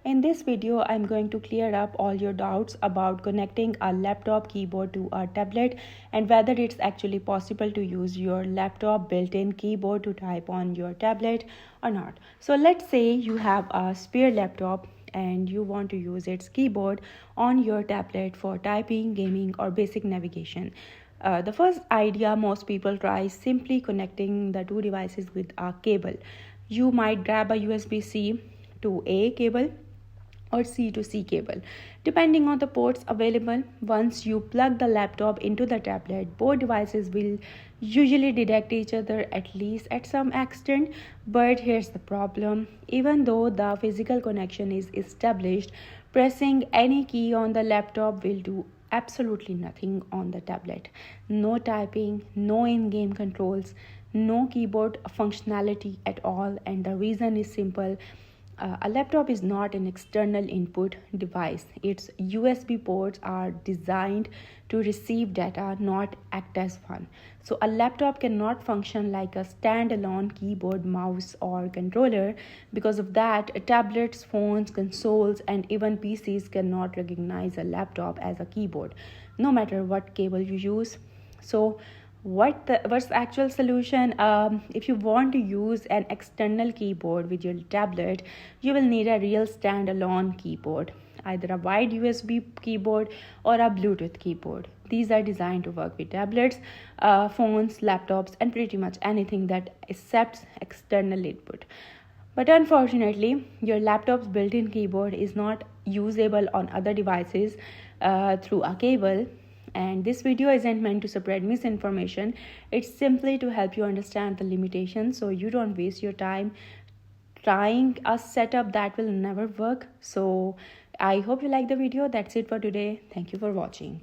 In this video, I'm going to clear up all your doubts about connecting a laptop keyboard to a tablet and whether it's actually possible to use your laptop built-in keyboard to type on your tablet or not. So let's say you have a spare laptop and you want to use its keyboard on your tablet for typing, gaming, or basic navigation. The first idea most people try is simply connecting the two devices with a cable. You might grab a USB-C to A cable or C to C cable, depending on the ports available. Once you plug the laptop into the tablet, both devices will usually detect each other at least at some extent. But here's the problem: even though the physical connection is established, pressing any key on the laptop will do absolutely nothing on the tablet. No typing, no in game controls, no keyboard functionality at all, and the reason is simple. A laptop is not an external input device. Its USB ports are designed to receive data, not act as one. So, a laptop cannot function like a standalone keyboard, mouse, or controller. Because of that, tablets, phones, consoles, and even PCs cannot recognize a laptop as a keyboard, no matter what cable you use. So, what's the actual solution? If you want to use an external keyboard with your tablet, you will need a real standalone keyboard, either a wide USB keyboard or a Bluetooth keyboard. These are designed to work with tablets, phones, laptops, and pretty much anything that accepts external input. But unfortunately, your laptop's built in keyboard is not usable on other devices through a cable. And this video isn't meant to spread misinformation, it's simply to help you understand the limitations so you don't waste your time trying a setup that will never work. So, I hope you like the video. That's it for today. Thank you for watching.